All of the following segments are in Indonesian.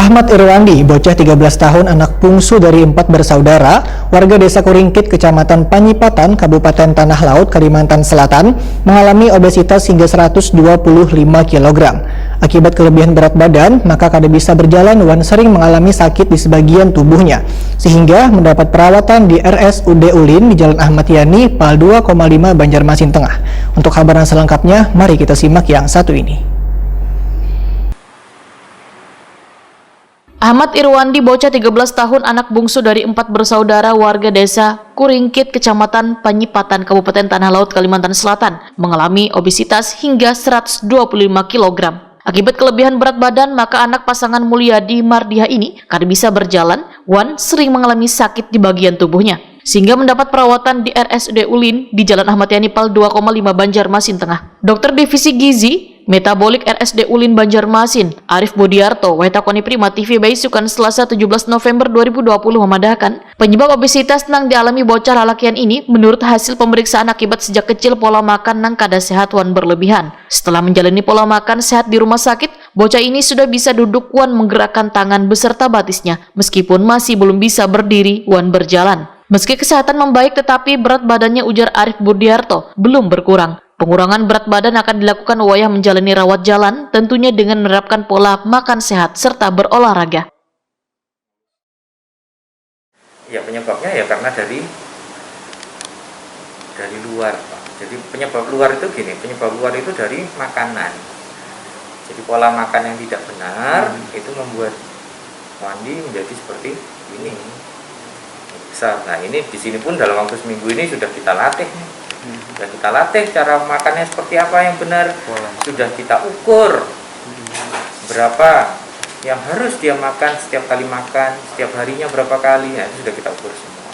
Ahmad Irwandi, bocah 13 tahun anak bungsu dari 4 bersaudara, warga desa Kuringkit, Kecamatan Panyipatan, Kabupaten Tanah Laut, Kalimantan Selatan, mengalami obesitas hingga 125 kg. Akibat kelebihan berat badan, maka kada bisa berjalan dan sering mengalami sakit di sebagian tubuhnya, sehingga mendapat perawatan di RSUD Ulin di Jalan Ahmad Yani, Pal 2,5 Banjarmasin Tengah. Untuk kabar selengkapnya, mari kita simak yang satu ini. Ahmad Irwandi, bocah 13 tahun anak bungsu dari 4 bersaudara warga desa Kuringkit, Kecamatan Panyipatan, Kabupaten Tanah Laut, Kalimantan Selatan, mengalami obesitas hingga 125 kg. Akibat kelebihan berat badan, maka anak pasangan Mulyadi Mardiha ini kada bisa berjalan, wan sering mengalami sakit di bagian tubuhnya, sehingga mendapat perawatan di RSUD Ulin di Jalan Ahmad Yani, Pal 2,5 Banjarmasin Tengah. Dokter Divisi Gizi Metabolik RSD Ulin Banjarmasin, Arif Budiarto, Waitakoni Prima TV Baisukan Selasa 17 November 2020 memadahkan, penyebab obesitas nang dialami bocah lalakian ini menurut hasil pemeriksaan akibat sejak kecil pola makan nang kada sehat wan berlebihan. Setelah menjalani pola makan sehat di rumah sakit, bocah ini sudah bisa duduk wan menggerakkan tangan beserta batisnya, meskipun masih belum bisa berdiri wan berjalan. Meski kesehatan membaik, tetapi berat badannya, ujar Arif Budiarto, belum berkurang. Pengurangan berat badan akan dilakukan wayah menjalani rawat jalan, tentunya dengan menerapkan pola makan sehat serta berolahraga. Ya, penyebabnya ya karena dari luar, Pak. Jadi penyebab luar itu gini, penyebab luar itu dari makanan. Jadi pola makan yang tidak benar itu membuat Wandi menjadi seperti ini. Nah, ini di sini pun dalam waktu seminggu ini sudah kita latih. Sudah kita latih cara makannya seperti apa yang benar. Sudah kita ukur berapa yang harus dia makan setiap kali makan, setiap harinya berapa kali. Nah, itu sudah kita ukur semua.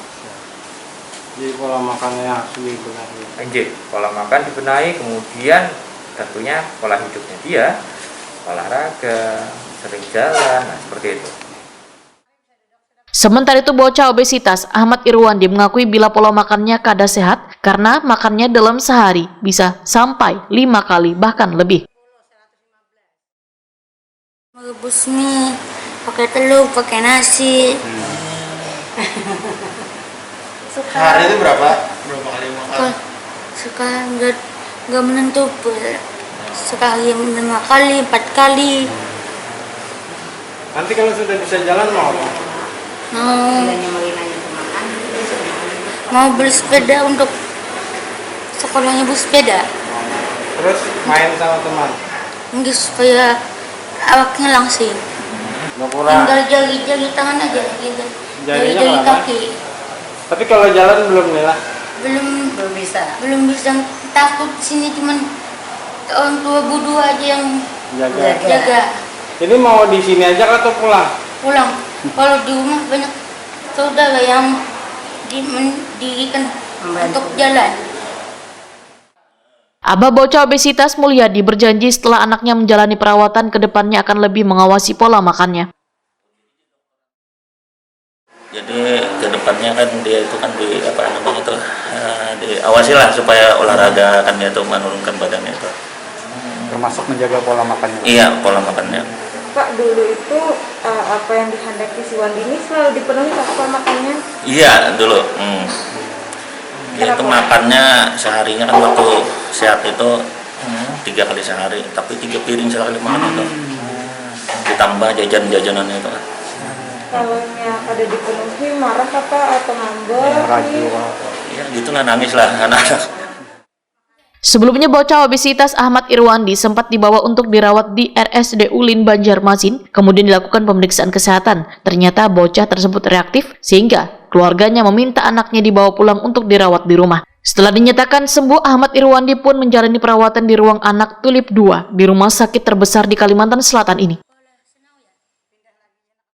Jadi pola makannya harus dibenahi. Anjir, pola makan dibenahi, kemudian tentunya pola hidupnya dia, olahraga, sering jalan, nah seperti itu. Sementara itu, bocah obesitas Ahmad Irwandi mengakui bila pola makannya kada sehat karena makannya dalam sehari bisa sampai 5 kali bahkan lebih. Merebus mie, pakai telur, pakai nasi. Sehari itu berapa kali makan? Sekarang nggak menentu, sekali 5 kali, 4 kali. Nanti kalau sudah bisa jalan mau apa? Mau beli sepeda untuk sekolahnya, beli sepeda. Terus main sama teman? Enggak, supaya awaknya langsing. Tinggal jari tangan aja, jari kaki. Tapi kalau jalan belum nih lah? Belum bisa. Takut sini cuman orang tua budu aja yang jaga. Ini mau di sini aja atau pulang? Pulang. Kalau di rumah banyak saudara yang didirikan untuk jalan. Abah bocah obesitas Mulyadi berjanji setelah anaknya menjalani perawatan, kedepannya akan lebih mengawasi pola makannya. Jadi kedepannya kan dia itu kan diawasi lah supaya olahraga kan dia tuh menurunkan badannya itu. Termasuk menjaga pola makannya? Iya, pola makannya. Pak, dulu itu apa yang dihendaki si Wandi ini selalu dipenuhi pola makannya? Iya, dulu. Dia itu makannya seharinya kan waktu sehat itu 3 kali sehari, tapi 3 piring sekali makan itu. Ditambah jajan-jajanan itu kan. Kalau yang ada dipenuhi, marah apa atau ngambek? Iya, gitulah, nangis lah anak-anak. Sebelumnya, bocah obesitas Ahmad Irwandi sempat dibawa untuk dirawat di RSD Ulin Banjarmasin, kemudian dilakukan pemeriksaan kesehatan. Ternyata bocah tersebut reaktif, sehingga keluarganya meminta anaknya dibawa pulang untuk dirawat di rumah. Setelah dinyatakan sembuh, Ahmad Irwandi pun menjalani perawatan di ruang anak Tulip 2 di rumah sakit terbesar di Kalimantan Selatan ini.